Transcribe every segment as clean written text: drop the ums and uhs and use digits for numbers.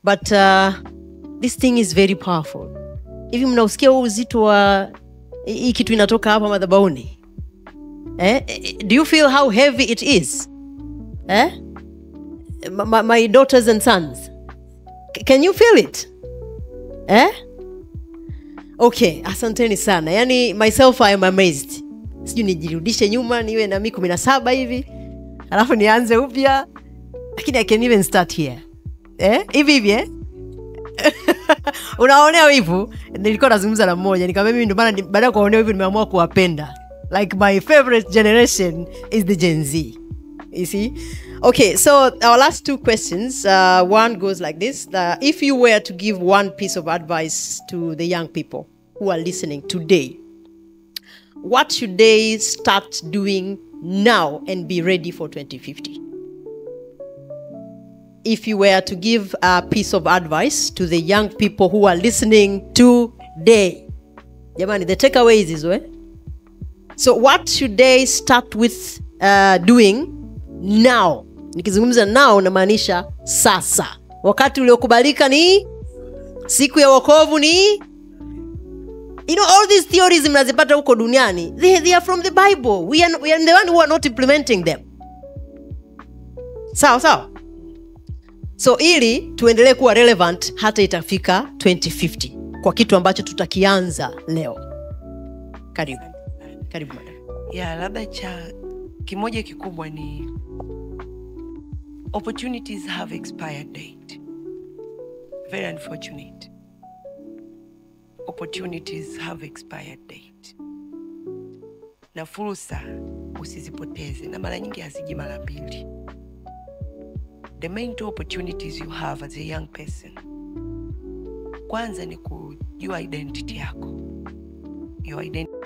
But this thing is very powerful. Hivi mnausikia uzito wa hii kitu inatoka hapa madhabahuni? Do you feel how heavy it is? My daughters and sons. Can you feel it? Okay, asanteni sana. Yani myself I am amazed. Sijui nijirudishe nyuma niwe na 17 hivi. Alafu nianze upya. Lakini I can even start here. Hivi. Unaonea wivu? Nilikuwa nazungumza na mmoja nikamwambia mimi ndio maana baada ya kuonea wivu nimeamua kuwapenda. Like my favorite generation is the Gen Z. You see? Okay, so our last two questions. One goes like this. If you were to give one piece of advice to the young people who are listening today, what should they start doing now and be ready for 2050? If you were to give a piece of advice to the young people who are listening today. Jamani, the takeaway is this way. So what should they start with doing now? Nikizungumza now namaanisha sasa. Wakati uliokubalika ni siku ya wokovu ni all these theories mnazipata huko duniani. They are from the Bible. We are the one who are not implementing them. Sawa. So ili tuendelee kuwa relevant hata itafika 2050 kwa kitu ambacho tutakianza leo. Karibu madam. Labda cha kimoja kikubwa ni opportunities have expired date. Very unfortunate. Opportunities have expired date. Na fursa usizipoteze, na mara nyingi haziji mara mbili. The main two opportunities you have as a young person. Kwanza ni kujua identity yako. Your identity.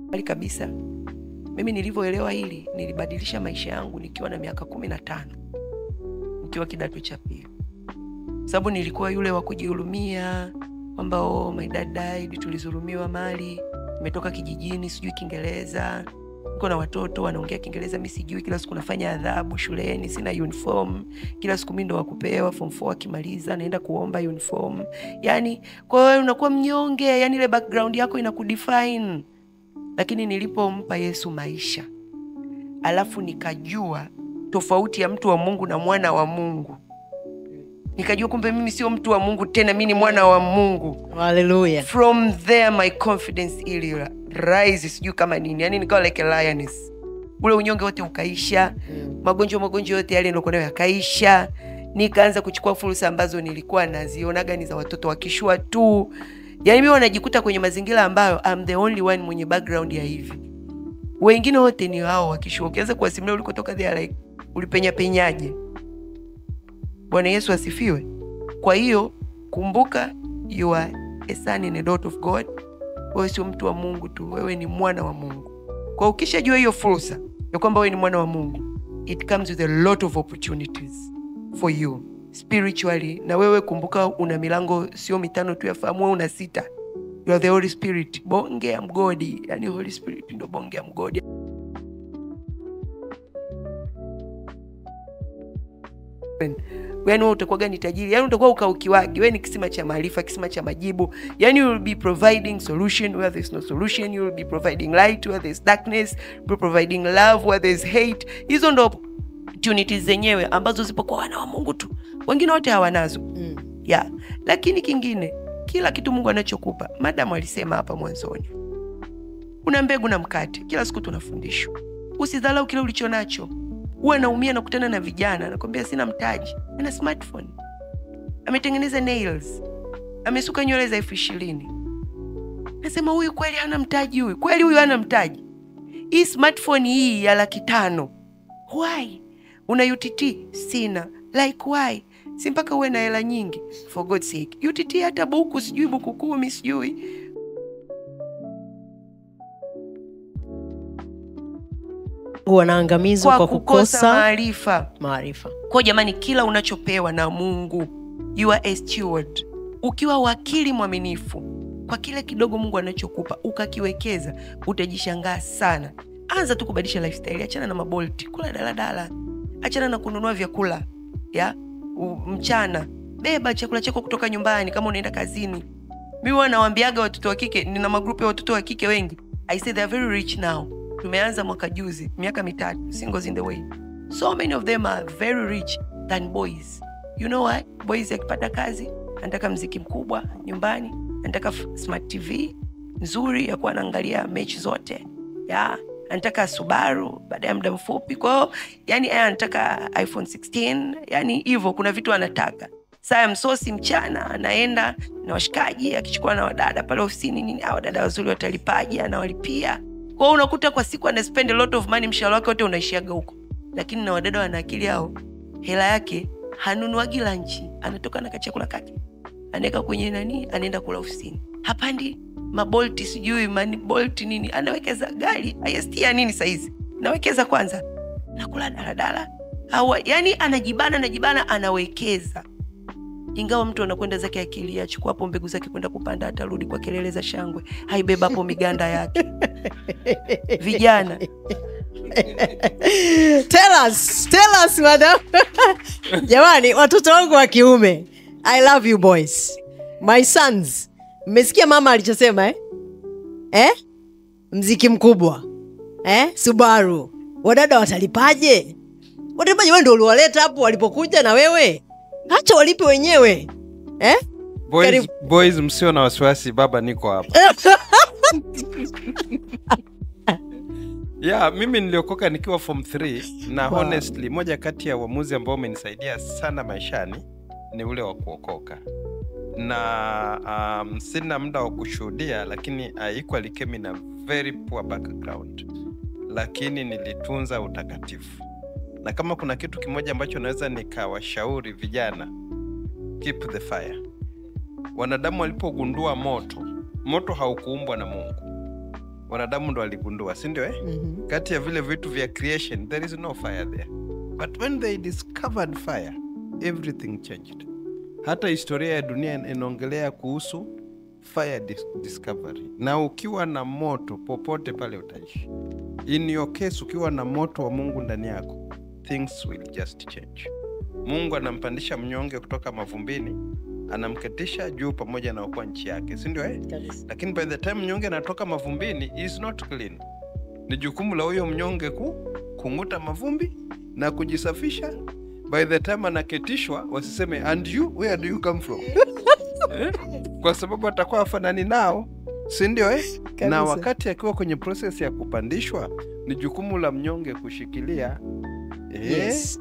Bali kabisa. Mimi nilivyoelewa hili, nilibadilisha maisha yangu nikiwa na miaka 15. Nikiwa kidato cha pili. Sababu nilikuwa yule wa kujihurumia, kwamba my dad died, tulizulumiwa mali, nimetoka kijijini, sijui Kiingereza. Niko na watoto wanaongea Kiingereza, mimi sijui, kila siku nafanya adhabu shuleni, sina uniform, kila siku mimi ndo wakupewa form 4 akimaliza naenda kuomba uniform. Yani kwa hiyo unakuwa mnyonge, yani ile background yako inakudefine. Lakini nilipompa Yesu maisha, alafu nikajua tofauti ya mtu wa Mungu na mwana wa Mungu. Nikajua kumbe mimi sio mtu wa Mungu tena, mimi ni mwana wa Mungu. Hallelujah. From there my confidence ili rise, sijui kama nini. Yani nikawa like a lioness. Ule unyonge wote ukaisha. Magonjwa yote yale nilikuwa nayo yakaisha. Nikaanza kuchukua fursa ambazo nilikuwa nazionaga ni za watoto wakishua tu. Yani mimi wanajikuta kwenye mazingira ambayo I'm the only one mwenye background ya hivi. Wengine wote ni hao wakishua. Ukianza kuwasimulia ulikotoka there like penyaje. Bwana Yesu asifiwe. Kwa hiyo kumbuka, you are a son and a daughter of God. Wewe sio mtu wa Mungu tu, wewe ni mwana wa Mungu. Kwa ukishajua hiyo fursa ya kwamba wewe ni mwana wa Mungu, it comes with a lot of opportunities for you spiritually. Na wewe kumbuka una milango sio 5 tu ya fahamu, una 6. You are the Holy Spirit, bonge ya mgodi. Yani Holy Spirit ndo bonge ya mgodi. Wewe utakuwa gani tajiri? Yani utakuwa ukaukiwagi. Wewe ni kisima cha maarifa, kisima cha majibu. Yani you will be providing solution where there's no solution. You will be providing light where there's darkness. You will be providing love where there's hate. Hizo ndo opportunities zenyewe ambazo zipo kwa wana wa Mungu tu. Wengine wote hawanazo. Lakini kingine, kila kitu Mungu anachokupa, madam alisema hapa mwanzoni, una mbegu na mkate. Kila siku tunafundishwa usidharau kile ulicho nacho. Uwe naumia na kutana na vijana nakwambia sina mtaji, ana smartphone, ametengeneza nails, amesuka nywele za 20,000. Nasema huyu kweli hana mtaji, huyu hana mtaji. Hii smartphone hii ya 500,000. Why? Una UTT? Sina. Like why? Si mpaka uwe na hela nyingi. For God's sake. UTT hata buku sijui, buku 10 sijui. Wanaangamizwa kwa kukosa maarifa. Kwa jamani, kila unachopewa na Mungu, you are a steward. Ukiwa wakili mwaminifu, kwa kile kidogo Mungu anachokupa ukakiwekeza, utajishangaa sana. Anza tu kubadilisha lifestyle, achana na mabolti, kula daladala, achana na kununua vyakula ya mchana, beba chakula chako kutoka nyumbani kama unaenda kazini. Mimi wanawaambiaga watoto wa kike, nina magrupu ya watoto wa kike wengi, I say they are very rich now. Tumeanza mwaka juzi, miaka 3, Singles in the Way. So many of them are very rich than boys. You know why? Boys yakipata kazi, anataka mziki mkubwa nyumbani, anataka smart TV nzuri ya kuwa anaangalia mechi zote. Ya, anataka Subaru baada ya muda mfupi. Kwa hiyo, yani anataka iPhone 16, yani hivyo kuna vitu anataka. Saa msosi mchana anaenda na washikaji, akichukua na wadada pale ofisini nini, hao wadada wazuri watalipaji, anawalipia. Kwa hiyo unakuta kwa siku ana spend a lot of money, mshahara wake wote unaishiaga huko. Lakini na wadada wana akili yao, hela yake hanunuagi lunch, anatoka na kachakula kake, anaweka kwenye nani, anaenda kula ofisini. Hapandi mabolti sijui mani bolti nini, anawekeza gari IST ya nini saizi, nawekeza kwanza nakula daladala, au yani anajibana anawekeza. Ingawa mtu anakwenda zake akili, achukua hapo mbegu zake kwenda kupanda, atarudi kwa kelele za shangwe, haibeba hapo miganda yake. Vijana, tell us madam. Jamani, watoto wangu wa kiume, I love you boys, my sons. Mmesikia mama alichosema mziki mkubwa, Subaru, wadada watalipaje? Wewe ndio uliwaleta hapo walipokuja na wewe, acha walipe wenyewe. Boys msio na wasiwasi, baba niko hapa. Mimi niliokoka nikiwa form 3 na honestly moja kati ya uamuzi ambao umenisaidia sana maishani ni ule wa kuokoka. Na sina muda wa kushuhudia, lakini equally came in a very poor background, lakini nilitunza utakatifu. Na kama kuna kitu kimoja ambacho naweza nikawashauri vijana, keep the fire. Wanadamu walipogundua moto haukuumbwa na Mungu, wanadamu ndo waligundua, si ndio Kati ya vile vitu vya creation there is no fire there, but when they discovered fire everything changed. Hata historia ya dunia inaongelea kuhusu fire discovery. Na ukiwa na moto popote pale utaishi. In your case, ukiwa na moto wa Mungu ndani yako, things will just change. Mungu anampandisha mnyonge kutoka mavumbini, anamketisha juu pamoja na ukwa nchi yake, si ndio Lakini by the time mnyonge anatoka mavumbini, he is not clean. Ni jukumu la huyo mnyonge kunguta mavumbi na kujisafisha. By the time anaketishwa, wasiseme and you, where do you come from? Kwa sababu atakuwa afanani nao, si ndio Na wakati akiwa kwenye process ya kupandishwa, ni jukumu la mnyonge kushikilia.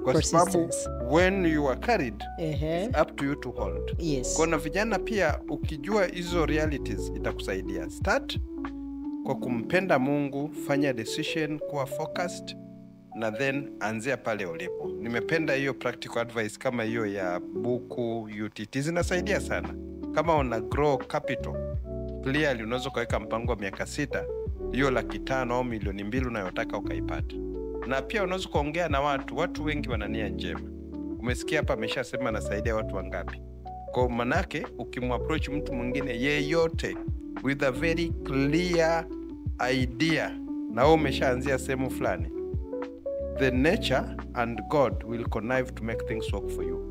Kwa sababu when you are carried, it's up to you to hold. Kwa vijana pia, ukijua hizo realities itakusaidia. Start kwa kumpenda Mungu, fanya decision, kuwa focused, na then anzia pale ulipo. Nimependa hiyo practical advice kama hiyo ya buku UTT, zinasaidia sana. Kama una grow capital, clearly unaweza kuweka mpango wa miaka 6, hiyo 500,000 au milioni 2 unayotaka ukaipata. Na pia unaweza kuongea na watu wengi wana nia njema. Umesikia hapa ameshasema anasaidia watu wangapi. Kwa manake ukimapproach mtu mwingine yeyote with a very clear idea, na wewe umeshaanzia sehemu fulani, the nature and God will connive to make things work for you.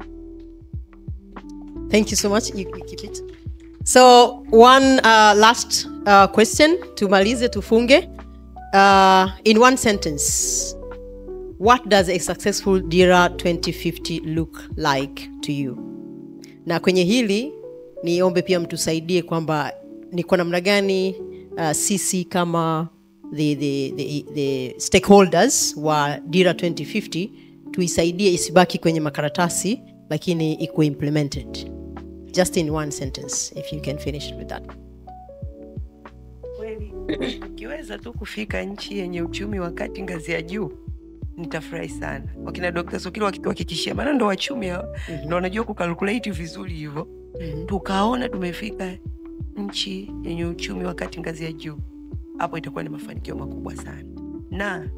Thank you so much. You keep it. So one last question tumalize tufunge. In one sentence, what does a successful Dira 2050 look like to you? Na kwenye hili niombe pia mtusaidie kwamba ni kwa namna gani sisi kama the stakeholders wa Dira 2050 tuisaidie isibaki kwenye makaratasi lakini ikuwe implemented. Just in one sentence, if you can finish with that. Kweli, ukiweza tu kufika nchi yenye uchumi wa kati ngazi ya juu, nitafurahi sana. Wakina Dr. Sokilo wakituhakikishia, maana ndo wachumi hao, na wanajua kucalculate vizuri hivyo. Tukaona tumefika nchi yenye uchumi wa kati ngazi ya juu, hapo itakuwa ni mafanikio makubwa sana. Na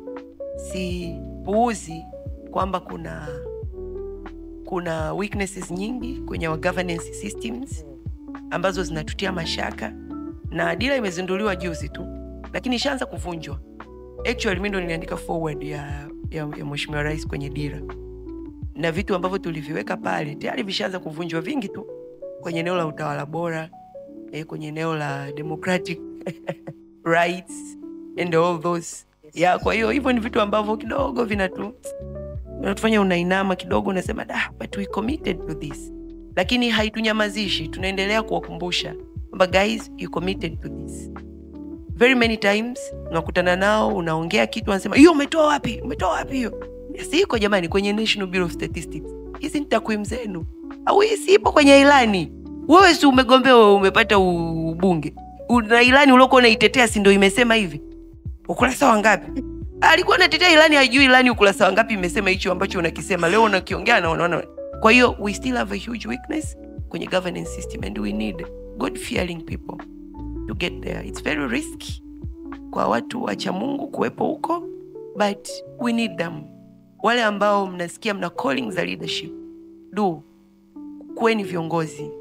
si puuzi kwamba kuna weaknesses nyingi kwenye our governance systems ambazo zinatutia mashaka, na dira imezinduliwa juzi tu, lakini ishaanza kuvunjwa. Actually mimi ndo niliandika forward ya Mheshimiwa Rais kwenye dira, na vitu ambavyo tuliviweka pale tayari vishaanza kuvunjwa vingi tu, kwenye eneo la utawala bora, kwenye eneo la democratic rights and all those. Kwa hiyo hivyo ni vitu ambavyo kidogo vinatufanya unainama kidogo, unasema but we committed to this. Lakini haitunyamazishi, tunaendelea kuwakumbusha kwamba guys, you committed to this. Very many times unakutana nao, unaongea kitu, wanasema hiyo umetoa wapi? Umetoa wapi hiyo? Siko jamani, kwenye National Bureau of Statistics. Hizi ni takwimu zenu. Au hii sipo kwenye ilani. Wewe si umegombea, umepata ubunge. Una ilani uliokuwa unaitetea, si ndio imesema hivi? Ukurasa wangapi? Alikuwa anatetea ilani, hajui ilani ukurasa wangapi imesema hicho ambacho unakisema. Leo unakiongea na unaona. Kwa hiyo we still have a huge weakness kwenye governance system, and we need God fearing people to get there. It's very risky kwa watu wacha Mungu kuwepo huko, but we need them. Wale ambao mnasikia mna calling za leadership, kweni viongozi.